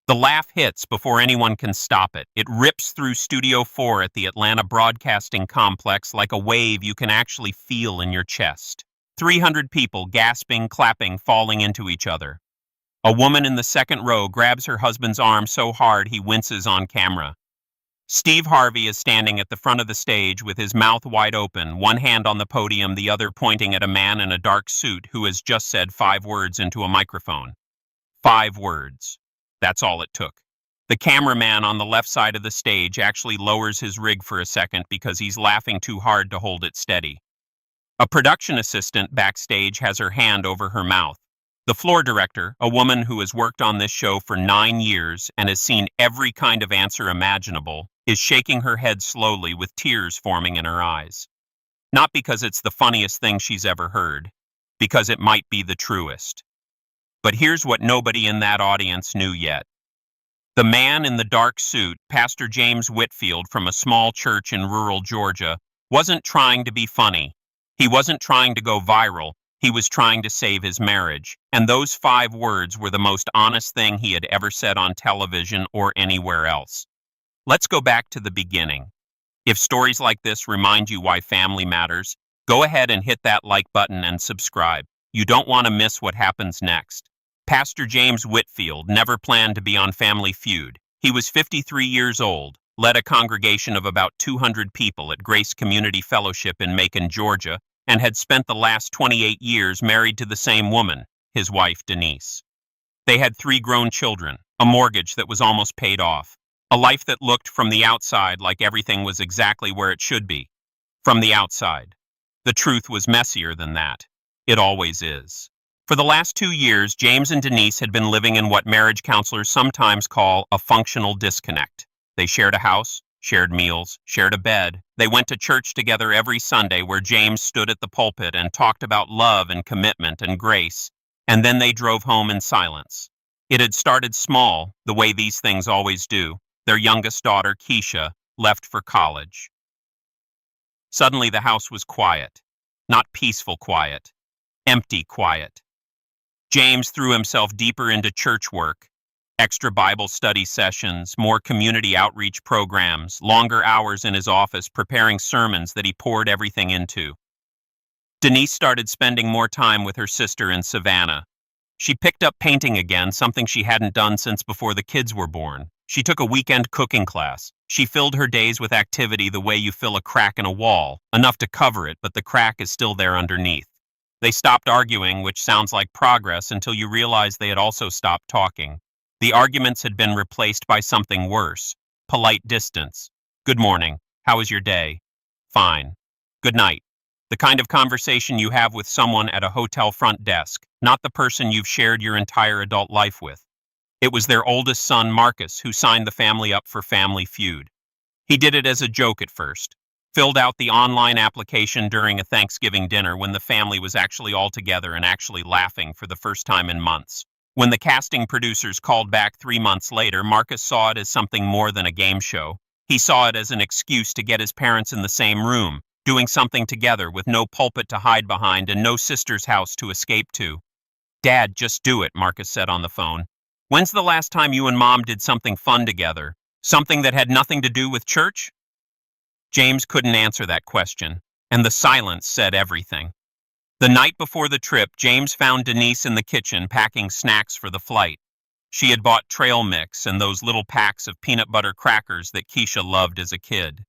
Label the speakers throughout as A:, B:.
A: The laugh hits before anyone can stop it. It rips through Studio 4 at the Atlanta Broadcasting Complex like a wave you can actually feel in your chest. 300 people gasping, clapping, falling into each other. A woman in the second row grabs her husband's arm so hard he winces on camera. Steve Harvey is standing at the front of the stage with his mouth wide open, one hand on the podium, the other pointing at a man in a dark suit who has just said 5 words into a microphone. 5 words. That's all it took. The cameraman on the left side of the stage actually lowers his rig for a second because he's laughing too hard to hold it steady. A production assistant backstage has her hand over her mouth. The floor director, a woman who has worked on this show for 9 years and has seen every kind of answer imaginable, is shaking her head slowly with tears forming in her eyes. Not because it's the funniest thing she's ever heard, because it might be the truest. But here's what nobody in that audience knew yet. The man in the dark suit, Pastor James Whitfield from a small church in rural Georgia, wasn't trying to be funny. He wasn't trying to go viral. He was trying to save his marriage. And those 5 words were the most honest thing he had ever said on television or anywhere else. Let's go back to the beginning. If stories like this remind you why family matters, go ahead and hit that like button and subscribe. You don't want to miss what happens next. Pastor James Whitfield never planned to be on Family Feud. He was 53 years old, led a congregation of about 200 people at Grace Community Fellowship in Macon, Georgia, and had spent the last 28 years married to the same woman, his wife Denise. They had 3 grown children, a mortgage that was almost paid off, a life that looked from the outside like everything was exactly where it should be. From the outside. The truth was messier than that. It always is. For the last 2 years, James and Denise had been living in what marriage counselors sometimes call a functional disconnect. They shared a house, shared meals, shared a bed. They went to church together every Sunday where James stood at the pulpit and talked about love and commitment and grace, and then they drove home in silence. It had started small, the way these things always do. Their youngest daughter, Keisha, left for college. Suddenly the house was quiet. Not peaceful quiet. Empty quiet. James threw himself deeper into church work. Extra Bible study sessions, more community outreach programs, longer hours in his office preparing sermons that he poured everything into. Denise started spending more time with her sister in Savannah. She picked up painting again, something she hadn't done since before the kids were born. She took a weekend cooking class. She filled her days with activity the way you fill a crack in a wall, enough to cover it, but the crack is still there underneath. They stopped arguing, which sounds like progress, until you realize they had also stopped talking. The arguments had been replaced by something worse. Polite distance. Good morning. How was your day? Fine. Good night. The kind of conversation you have with someone at a hotel front desk, not the person you've shared your entire adult life with. It was their oldest son, Marcus, who signed the family up for Family Feud. He did it as a joke at first. Filled out the online application during a Thanksgiving dinner when the family was actually all together and actually laughing for the first time in months. When the casting producers called back 3 months later, Marcus saw it as something more than a game show. He saw it as an excuse to get his parents in the same room, doing something together with no pulpit to hide behind and no sister's house to escape to. Dad, just do it, Marcus said on the phone. When's the last time you and Mom did something fun together? Something that had nothing to do with church? James couldn't answer that question, and the silence said everything. The night before the trip, James found Denise in the kitchen packing snacks for the flight. She had bought trail mix and those little packs of peanut butter crackers that Keisha loved as a kid.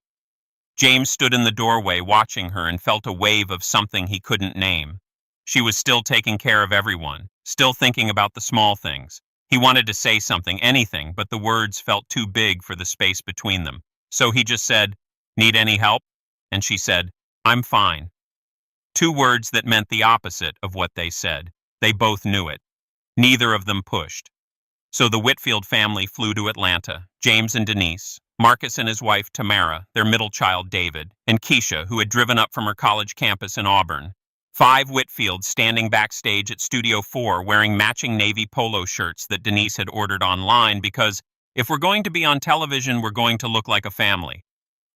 A: James stood in the doorway watching her and felt a wave of something he couldn't name. She was still taking care of everyone, still thinking about the small things. He wanted to say something, anything, but the words felt too big for the space between them. So he just said, "Need any help?" And she said, "I'm fine." 2 words that meant the opposite of what they said. They both knew it. Neither of them pushed. So the Whitfield family flew to Atlanta, James and Denise, Marcus and his wife Tamara, their middle child David, and Keisha, who had driven up from her college campus in Auburn. 5 Whitfields standing backstage at Studio 4 wearing matching navy polo shirts that Denise had ordered online because, if we're going to be on television, we're going to look like a family.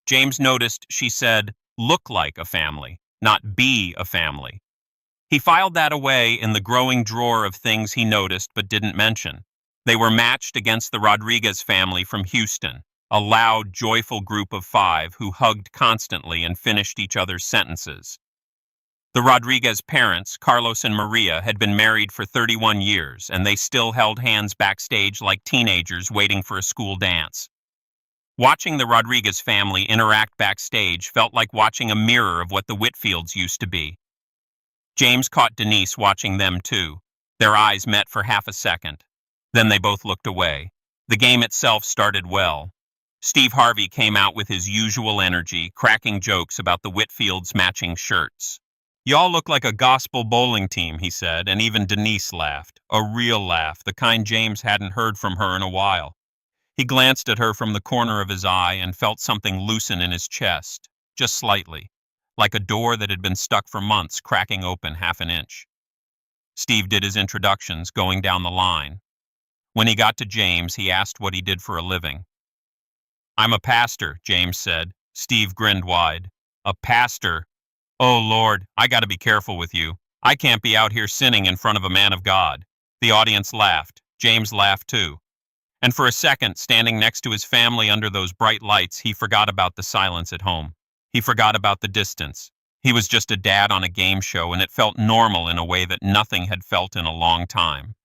A: James noticed she said, "look like a family," not "be a family." He filed that away in the growing drawer of things he noticed but didn't mention. They were matched against the Rodriguez family from Houston, a loud, joyful group of 5 who hugged constantly and finished each other's sentences. The Rodriguez parents, Carlos and Maria, had been married for 31 years, and they still held hands backstage like teenagers waiting for a school dance. Watching the Rodriguez family interact backstage felt like watching a mirror of what the Whitfields used to be. James caught Denise watching them too. Their eyes met for half a second. Then they both looked away. The game itself started well. Steve Harvey came out with his usual energy, cracking jokes about the Whitfields' matching shirts. "Y'all look like a gospel bowling team," he said, and even Denise laughed. A real laugh, the kind James hadn't heard from her in a while. He glanced at her from the corner of his eye and felt something loosen in his chest, just slightly, like a door that had been stuck for months cracking open half an inch. Steve did his introductions, going down the line. When he got to James, he asked what he did for a living. "I'm a pastor," James said. Steve grinned wide. "A pastor? Oh, Lord, I gotta be careful with you. I can't be out here sinning in front of a man of God." The audience laughed. James laughed too. And for a second, standing next to his family under those bright lights, he forgot about the silence at home. He forgot about the distance. He was just a dad on a game show, and it felt normal in a way that nothing had felt in a long time.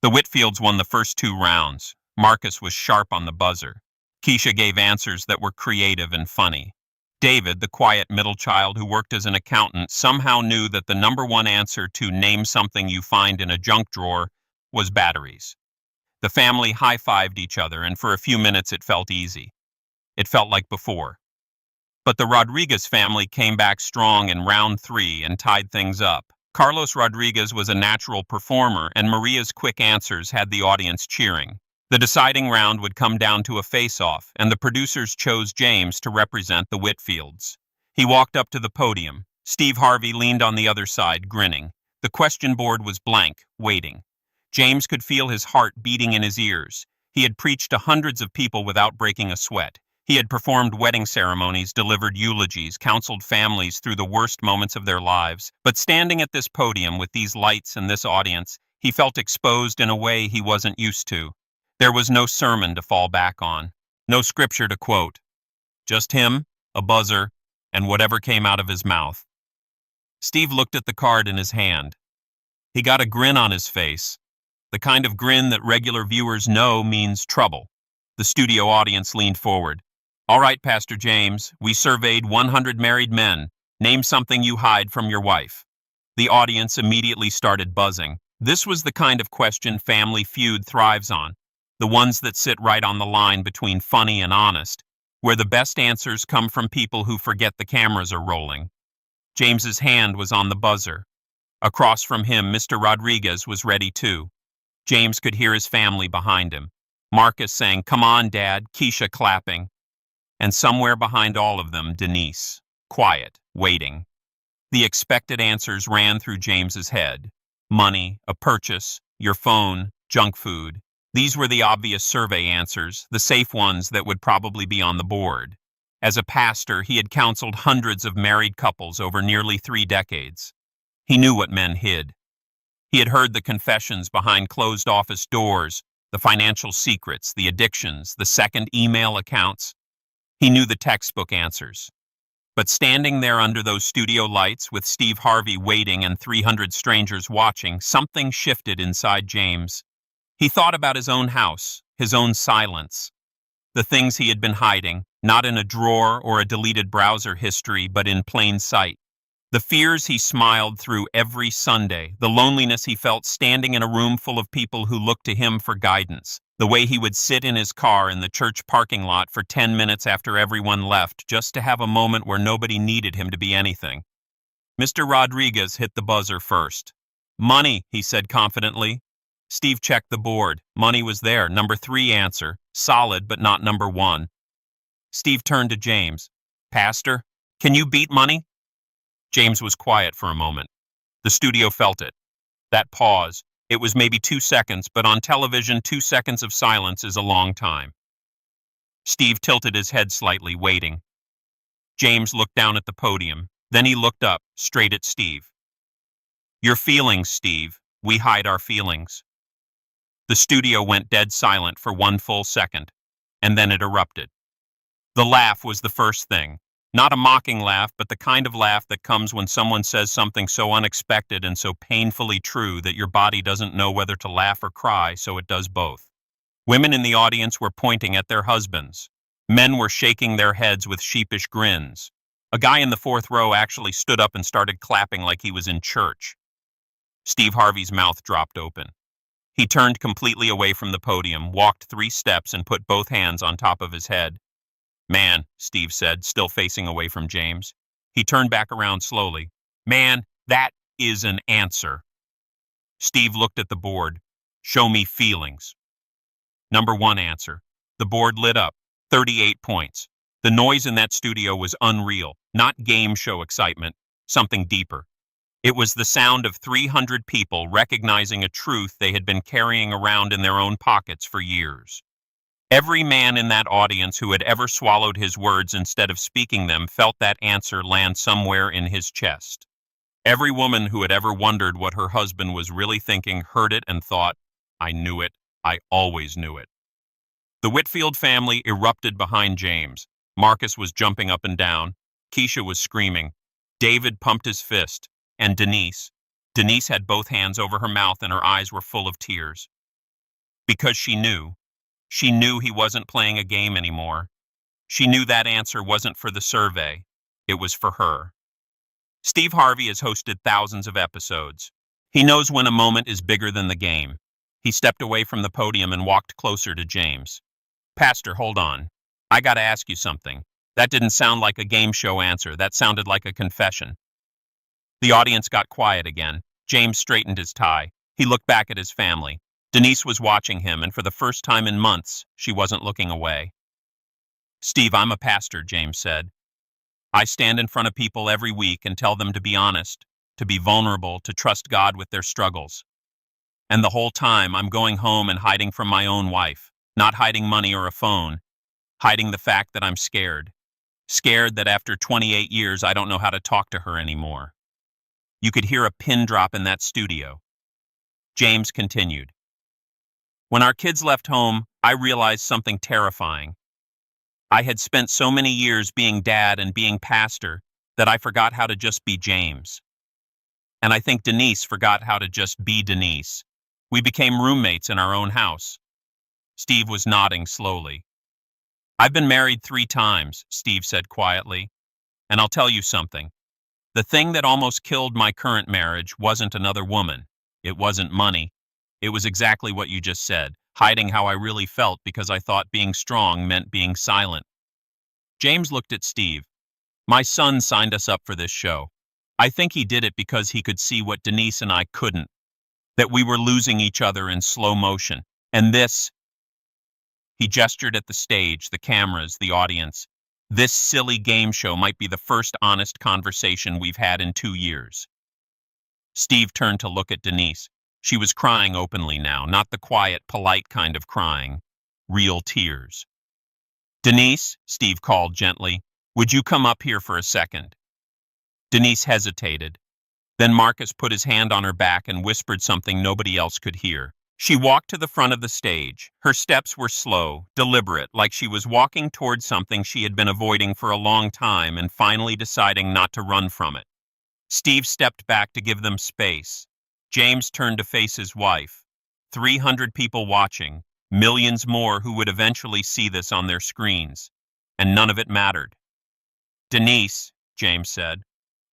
A: The Whitfields won the first 2 rounds. Marcus was sharp on the buzzer. Keisha gave answers that were creative and funny. David, the quiet middle child who worked as an accountant, somehow knew that the #1 answer to "name something you find in a junk drawer" was batteries. The family high-fived each other, and for a few minutes it felt easy. It felt like before. But the Rodriguez family came back strong in round 3 and tied things up. Carlos Rodriguez was a natural performer, and Maria's quick answers had the audience cheering. The deciding round would come down to a face-off, and the producers chose James to represent the Whitfields. He walked up to the podium. Steve Harvey leaned on the other side, grinning. The question board was blank, waiting. James could feel his heart beating in his ears. He had preached to hundreds of people without breaking a sweat. He had performed wedding ceremonies, delivered eulogies, counseled families through the worst moments of their lives. But standing at this podium with these lights and this audience, he felt exposed in a way he wasn't used to. There was no sermon to fall back on, no scripture to quote. Just him, a buzzer, and whatever came out of his mouth. Steve looked at the card in his hand. He got a grin on his face, the kind of grin that regular viewers know means trouble. The studio audience leaned forward. "All right, Pastor James, we surveyed 100 married men. Name something you hide from your wife." The audience immediately started buzzing. This was the kind of question Family Feud thrives on, the ones that sit right on the line between funny and honest, where the best answers come from people who forget the cameras are rolling. James's hand was on the buzzer. Across from him, Mr. Rodriguez was ready too. James could hear his family behind him. Marcus saying, "Come on, Dad," Keisha clapping. And somewhere behind all of them, Denise, quiet, waiting. The expected answers ran through James's head. Money, a purchase, your phone, junk food. These were the obvious survey answers, the safe ones that would probably be on the board. As a pastor, he had counseled hundreds of married couples over nearly 3 decades. He knew what men hid. He had heard the confessions behind closed office doors, the financial secrets, the addictions, the second email accounts. He knew the textbook answers. But standing there under those studio lights with Steve Harvey waiting and 300 strangers watching, something shifted inside James. He thought about his own house, his own silence. The things he had been hiding, not in a drawer or a deleted browser history, but in plain sight. The fears he smiled through every Sunday, the loneliness he felt standing in a room full of people who looked to him for guidance, the way he would sit in his car in the church parking lot for 10 minutes after everyone left just to have a moment where nobody needed him to be anything. Mr. Rodriguez hit the buzzer first. "Money," he said confidently. Steve checked the board. Money was there, number 3 answer, solid but not number 1. Steve turned to James. "Pastor, can you beat money?" James was quiet for a moment. The studio felt it. That pause. It was maybe 2 seconds, but on television, 2 seconds of silence is a long time. Steve tilted his head slightly, waiting. James looked down at the podium. Then he looked up, straight at Steve. "Your feelings, Steve. We hide our feelings." The studio went dead silent for one full second, and then it erupted. The laugh was the first thing. Not a mocking laugh, but the kind of laugh that comes when someone says something so unexpected and so painfully true that your body doesn't know whether to laugh or cry, so it does both. Women in the audience were pointing at their husbands. Men were shaking their heads with sheepish grins. A guy in the fourth row actually stood up and started clapping like he was in church. Steve Harvey's mouth dropped open. He turned completely away from the podium, walked 3 steps, and put both hands on top of his head. "Man," Steve said, still facing away from James. He turned back around slowly. "Man, that is an answer." Steve looked at the board. "Show me feelings." Number 1 answer. The board lit up. 38 points. The noise in that studio was unreal, not game show excitement, something deeper. It was the sound of 300 people recognizing a truth they had been carrying around in their own pockets for years. Every man in that audience who had ever swallowed his words instead of speaking them felt that answer land somewhere in his chest. Every woman who had ever wondered what her husband was really thinking heard it and thought, "I knew it. I always knew it." The Whitfield family erupted behind James. Marcus was jumping up and down. Keisha was screaming. David pumped his fist. And Denise had both hands over her mouth and her eyes were full of tears. Because she knew he wasn't playing a game anymore. She knew that answer wasn't for the survey. It was for her. Steve Harvey has hosted thousands of episodes. He knows when a moment is bigger than the game. He stepped away from the podium and walked closer to James. "Pastor, hold on. I gotta ask you something. That didn't sound like a game show answer. That sounded like a confession." The audience got quiet again. James straightened his tie. He looked back at his family. Denise was watching him, and for the first time in months, she wasn't looking away. "Steve, I'm a pastor," James said. "I stand in front of people every week and tell them to be honest, to be vulnerable, to trust God with their struggles. And the whole time, I'm going home and hiding from my own wife, not hiding money or a phone, hiding the fact that I'm scared. Scared that after 28 years, I don't know how to talk to her anymore." You could hear a pin drop in that studio. James continued. "When our kids left home, I realized something terrifying. I had spent so many years being dad and being pastor that I forgot how to just be James. And I think Denise forgot how to just be Denise. We became roommates in our own house." Steve was nodding slowly. "I've been married 3 times, Steve said quietly. "And I'll tell you something. The thing that almost killed my current marriage wasn't another woman. It wasn't money. It was exactly what you just said, hiding how I really felt because I thought being strong meant being silent." James looked at Steve. "My son signed us up for this show. I think he did it because he could see what Denise and I couldn't, that we were losing each other in slow motion. And this," he gestured at the stage, the cameras, the audience, "this silly game show might be the first honest conversation we've had in 2 years." Steve turned to look at Denise. She was crying openly now, not the quiet, polite kind of crying. Real tears. "Denise," Steve called gently, "would you come up here for a second?" Denise hesitated. Then Marcus put his hand on her back and whispered something nobody else could hear. She walked to the front of the stage. Her steps were slow, deliberate, like she was walking towards something she had been avoiding for a long time and finally deciding not to run from it. Steve stepped back to give them space. James turned to face his wife. 300 people watching, millions more who would eventually see this on their screens. And none of it mattered. "Denise," James said,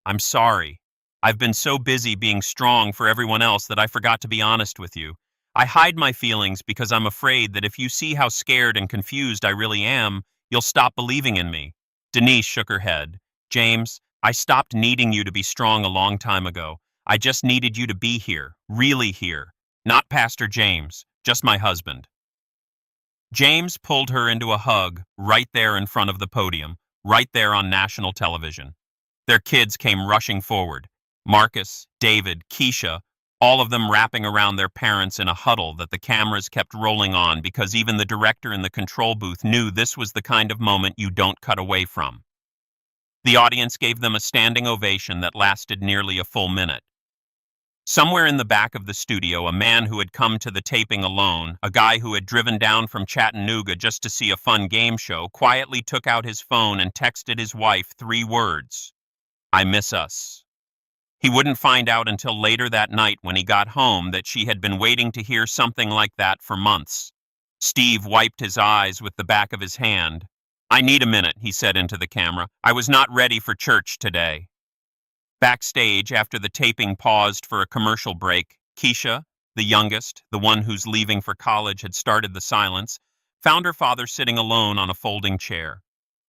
A: "I'm sorry. I've been so busy being strong for everyone else that I forgot to be honest with you. I hide my feelings because I'm afraid that if you see how scared and confused I really am, you'll stop believing in me." Denise shook her head. "James, I stopped needing you to be strong a long time ago. I just needed you to be here, really here. Not Pastor James, just my husband." James pulled her into a hug right there in front of the podium, right there on national television. Their kids came rushing forward. Marcus, David, Keisha, all of them wrapping around their parents in a huddle that the cameras kept rolling on because even the director in the control booth knew this was the kind of moment you don't cut away from. The audience gave them a standing ovation that lasted nearly a full minute. Somewhere in the back of the studio, a man who had come to the taping alone, a guy who had driven down from Chattanooga just to see a fun game show, quietly took out his phone and texted his wife 3 words: "I miss us." He wouldn't find out until later that night when he got home that she had been waiting to hear something like that for months. Steve wiped his eyes with the back of his hand. "I need a minute," he said into the camera. "I was not ready for church today." Backstage, after the taping paused for a commercial break, Keisha, the youngest, the one whose leaving for college had started the silence, found her father sitting alone on a folding chair.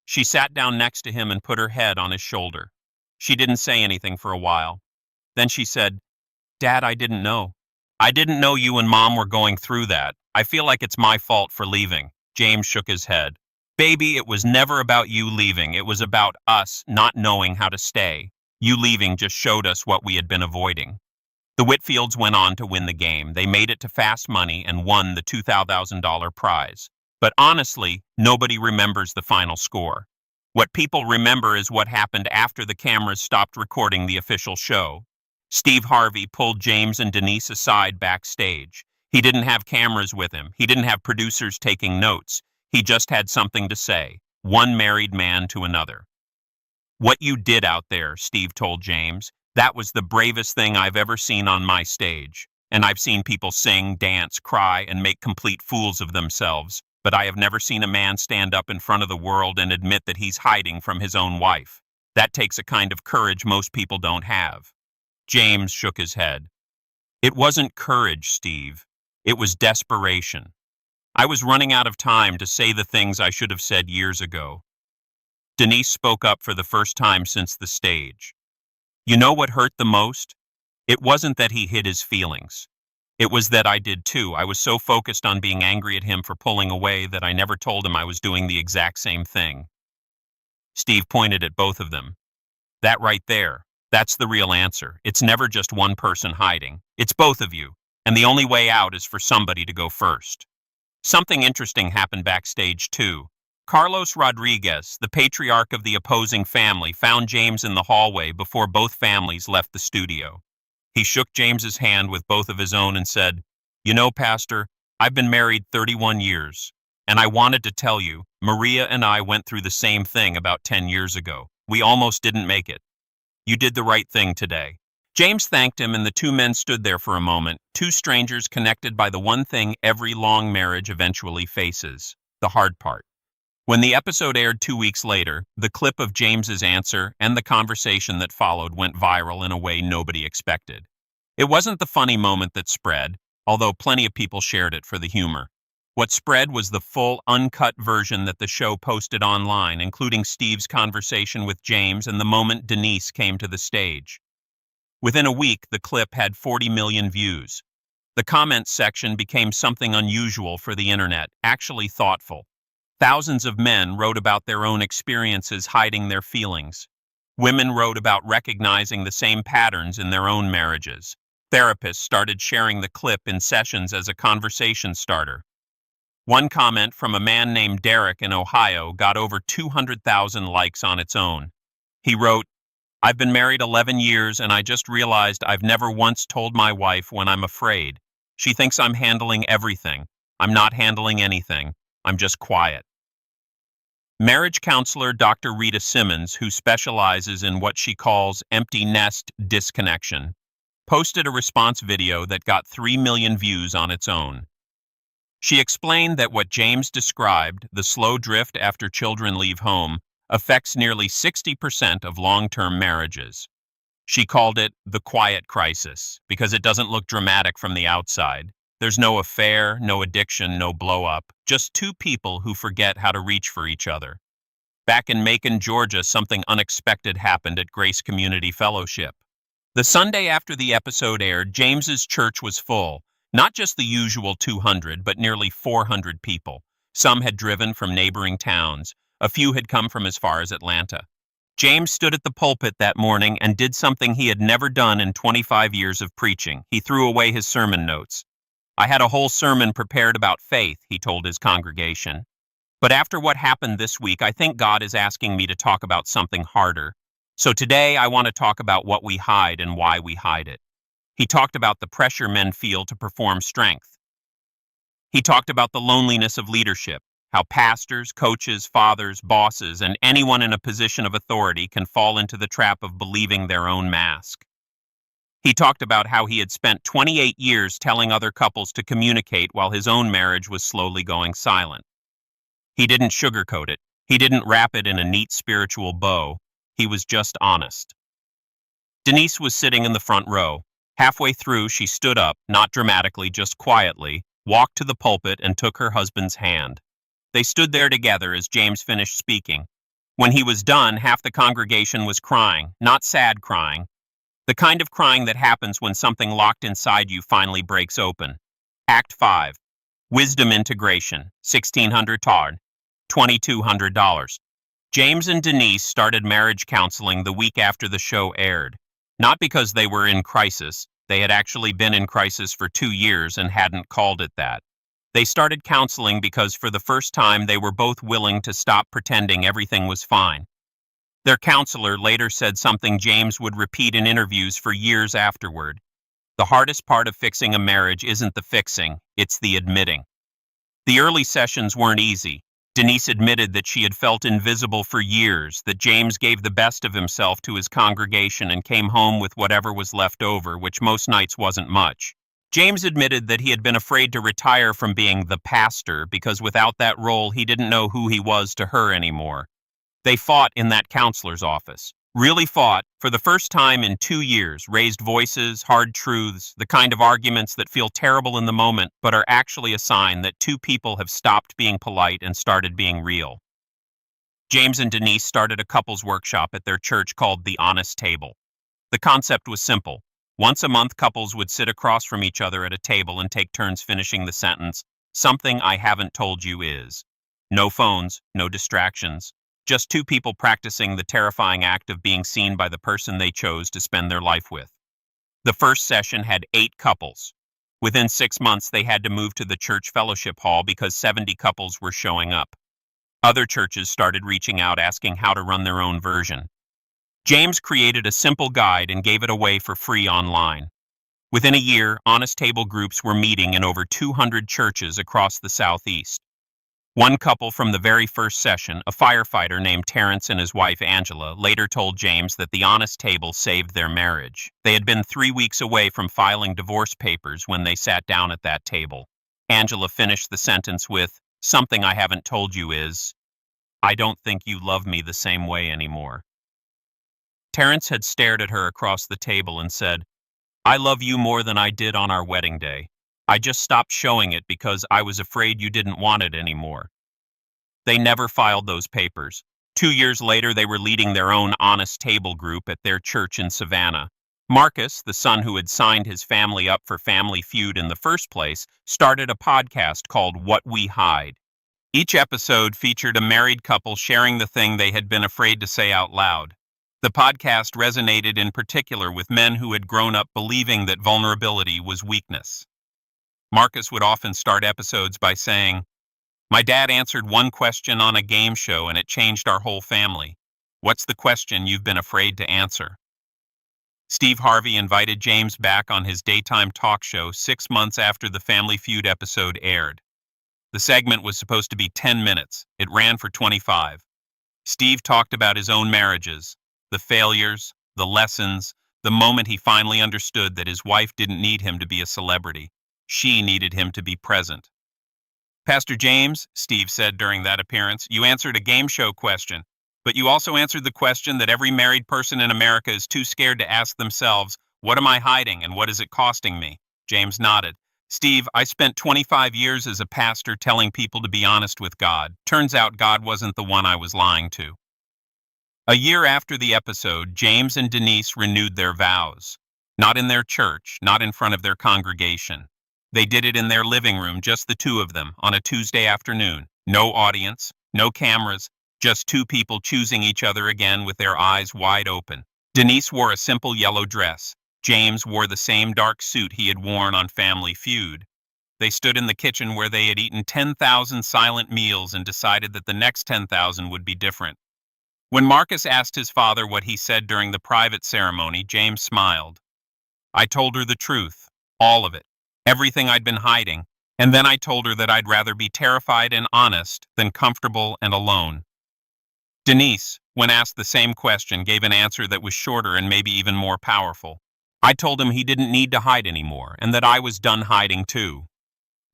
A: She sat down next to him and put her head on his shoulder. She didn't say anything for a while. Then she said, "Dad, I didn't know. I didn't know you and Mom were going through that. I feel like it's my fault for leaving." James shook his head. "Baby, it was never about you leaving. It was about us not knowing how to stay. You leaving just showed us what we had been avoiding." The Whitfields went on to win the game. They made it to fast money and won the $2,000 prize. But honestly, nobody remembers the final score. What people remember is what happened after the cameras stopped recording the official show. Steve Harvey pulled James and Denise aside backstage. He didn't have cameras with him. He didn't have producers taking notes. He just had something to say, one married man to another. "What you did out there," Steve told James, "that was the bravest thing I've ever seen on my stage. And I've seen people sing, dance, cry, and make complete fools of themselves. But I have never seen a man stand up in front of the world and admit that he's hiding from his own wife. That takes a kind of courage most people don't have." James shook his head. "It wasn't courage, Steve. It was desperation. I was running out of time to say the things I should have said years ago." Denise spoke up for the first time since the stage. "You know what hurt the most? It wasn't that he hid his feelings. It was that I did too. I was so focused on being angry at him for pulling away that I never told him I was doing the exact same thing." Steve pointed at both of them. "That right there, that's the real answer. It's never just one person hiding. It's both of you. And the only way out is for somebody to go first." Something interesting happened backstage too. Carlos Rodriguez, the patriarch of the opposing family, found James in the hallway before both families left the studio. He shook James's hand with both of his own and said, "You know, Pastor, I've been married 31 years, and I wanted to tell you, Maria and I went through the same thing about 10 years ago. We almost didn't make it. You did the right thing today." James thanked him, and the two men stood there for a moment, two strangers connected by the one thing every long marriage eventually faces, the hard part. When the episode aired 2 weeks later, the clip of James's answer and the conversation that followed went viral in a way nobody expected. It wasn't the funny moment that spread, although plenty of people shared it for the humor. What spread was the full, uncut version that the show posted online, including Steve's conversation with James and the moment Denise came to the stage. Within a week, the clip had 40 million views. The comments section became something unusual for the internet, actually thoughtful. Thousands of men wrote about their own experiences hiding their feelings. Women wrote about recognizing the same patterns in their own marriages. Therapists started sharing the clip in sessions as a conversation starter. One comment from a man named Derek in Ohio got over 200,000 likes on its own. He wrote, "I've been married 11 years and I just realized I've never once told my wife when I'm afraid. She thinks I'm handling everything. I'm not handling anything. I'm just quiet." Marriage counselor Dr. Rita Simmons, who specializes in what she calls empty nest disconnection, posted a response video that got 3 million views on its own. She explained that what James described, the slow drift after children leave home, affects nearly 60% of long-term marriages. She called it the quiet crisis because it doesn't look dramatic from the outside. There's no affair, no addiction, no blow-up, just two people who forget how to reach for each other. Back in Macon, Georgia, something unexpected happened at Grace Community Fellowship. The Sunday after the episode aired, James's church was full. Not just the usual 200, but nearly 400 people. Some had driven from neighboring towns. A few had come from as far as Atlanta. James stood at the pulpit that morning and did something he had never done in 25 years of preaching. He threw away his sermon notes. "I had a whole sermon prepared about faith," he told his congregation. "But after what happened this week, I think God is asking me to talk about something harder. So today I want to talk about what we hide and why we hide it." He talked about the pressure men feel to perform strength. He talked about the loneliness of leadership, how pastors, coaches, fathers, bosses, and anyone in a position of authority can fall into the trap of believing their own mask. He talked about how he had spent 28 years telling other couples to communicate while his own marriage was slowly going silent. He didn't sugarcoat it. He didn't wrap it in a neat spiritual bow. He was just honest. Denise was sitting in the front row. Halfway through, she stood up, not dramatically, just quietly, walked to the pulpit and took her husband's hand. They stood there together as James finished speaking. When he was done, half the congregation was crying, not sad crying, the kind of crying that happens when something locked inside you finally breaks open. Act 5. Wisdom Integration, 1600 TARD, $2,200. James and Denise started marriage counseling the week after the show aired. Not because they were in crisis. They had actually been in crisis for 2 years and hadn't called it that. They started counseling because for the first time they were both willing to stop pretending everything was fine. Their counselor later said something James would repeat in interviews for years afterward. The hardest part of fixing a marriage isn't the fixing, it's the admitting. The early sessions weren't easy. Denise admitted that she had felt invisible for years, that James gave the best of himself to his congregation and came home with whatever was left over, which most nights wasn't much. James admitted that he had been afraid to retire from being the pastor because without that role he didn't know who he was to her anymore. They fought in that counselor's office. Really fought, for the first time in 2 years, raised voices, hard truths, the kind of arguments that feel terrible in the moment but are actually a sign that two people have stopped being polite and started being real. James and Denise started a couples workshop at their church called The Honest Table. The concept was simple. Once a month, couples would sit across from each other at a table and take turns finishing the sentence, "Something I haven't told you is." No phones, no distractions. Just two people practicing the terrifying act of being seen by the person they chose to spend their life with. The first session had 8 couples. Within 6 months, they had to move to the church fellowship hall because 70 couples were showing up. Other churches started reaching out asking how to run their own version. James created a simple guide and gave it away for free online. Within a year, Honest Table groups were meeting in over 200 churches across the Southeast. One couple from the very first session, a firefighter named Terrence and his wife Angela, later told James that the Honest Table saved their marriage. They had been 3 weeks away from filing divorce papers when they sat down at that table. Angela finished the sentence with, "Something I haven't told you is, I don't think you love me the same way anymore." Terrence had stared at her across the table and said, "I love you more than I did on our wedding day. I just stopped showing it because I was afraid you didn't want it anymore." They never filed those papers. 2 years later, they were leading their own Honest Table group at their church in Savannah. Marcus, the son who had signed his family up for Family Feud in the first place, started a podcast called What We Hide. Each episode featured a married couple sharing the thing they had been afraid to say out loud. The podcast resonated in particular with men who had grown up believing that vulnerability was weakness. Marcus would often start episodes by saying, "My dad answered one question on a game show and it changed our whole family. What's the question you've been afraid to answer?" Steve Harvey invited James back on his daytime talk show 6 months after the Family Feud episode aired. The segment was supposed to be 10 minutes. It ran for 25. Steve talked about his own marriages, the failures, the lessons, the moment he finally understood that his wife didn't need him to be a celebrity. She needed him to be present. "Pastor James," Steve said during that appearance, "you answered a game show question, but you also answered the question that every married person in America is too scared to ask themselves, what am I hiding and what is it costing me?" James nodded. "Steve, I spent 25 years as a pastor telling people to be honest with God. Turns out God wasn't the one I was lying to." A year after the episode, James and Denise renewed their vows. Not in their church, not in front of their congregation. They did it in their living room, just the two of them, on a Tuesday afternoon. No audience, no cameras, just two people choosing each other again with their eyes wide open. Denise wore a simple yellow dress. James wore the same dark suit he had worn on Family Feud. They stood in the kitchen where they had eaten 10,000 silent meals and decided that the next 10,000 would be different. When Marcus asked his father what he said during the private ceremony, James smiled. I told her the truth, all of it, everything I'd been hiding, and then I told her that I'd rather be terrified and honest than comfortable and alone. Denise, when asked the same question, gave an answer that was shorter and maybe even more powerful. I told him he didn't need to hide anymore, and that I was done hiding too.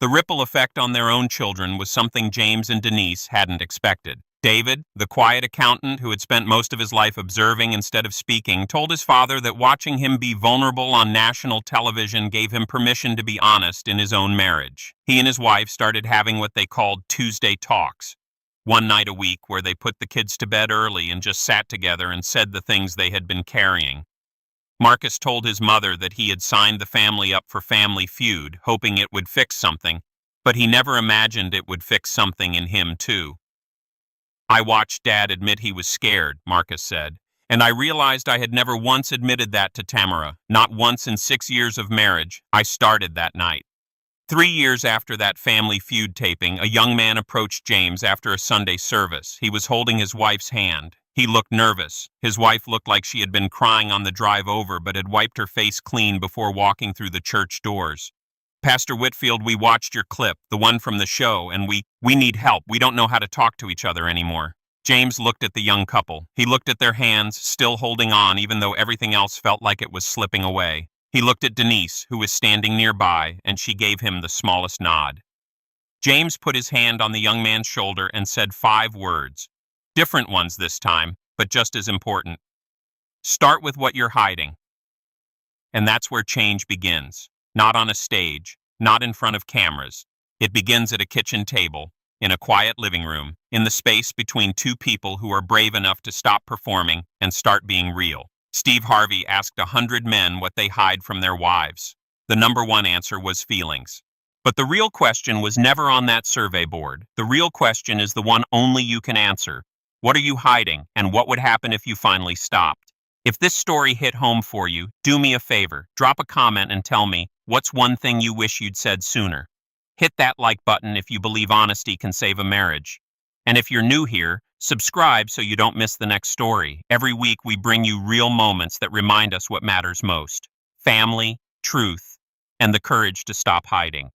A: The ripple effect on their own children was something James and Denise hadn't expected. David, the quiet accountant who had spent most of his life observing instead of speaking, told his father that watching him be vulnerable on national television gave him permission to be honest in his own marriage. He and his wife started having what they called Tuesday talks, one night a week where they put the kids to bed early and just sat together and said the things they had been carrying. Marcus told his mother that he had signed the family up for Family Feud, hoping it would fix something, but he never imagined it would fix something in him too. I watched Dad admit he was scared, Marcus said, and I realized I had never once admitted that to Tamara, not once in 6 years of marriage. I started that night. 3 years after that Family Feud taping, a young man approached James after a Sunday service. He was holding his wife's hand. He looked nervous. His wife looked like she had been crying on the drive over but had wiped her face clean before walking through the church doors. Pastor Whitfield, we watched your clip, the one from the show, and we need help. We don't know how to talk to each other anymore. James looked at the young couple. He looked at their hands, still holding on even though everything else felt like it was slipping away. He looked at Denise, who was standing nearby, and she gave him the smallest nod. James put his hand on the young man's shoulder and said 5 words. Different ones this time, but just as important. Start with what you're hiding. And that's where change begins. Not on a stage, not in front of cameras. It begins at a kitchen table, in a quiet living room, in the space between 2 people who are brave enough to stop performing and start being real. Steve Harvey asked 100 men what they hide from their wives. The number 1 answer was feelings. But the real question was never on that survey board. The real question is the one only you can answer. What are you hiding, and what would happen if you finally stopped? If this story hit home for you, do me a favor. Drop a comment and tell me, what's one thing you wish you'd said sooner? Hit that like button if you believe honesty can save a marriage. And if you're new here, subscribe so you don't miss the next story. Every week we bring you real moments that remind us what matters most. Family, truth, and the courage to stop hiding.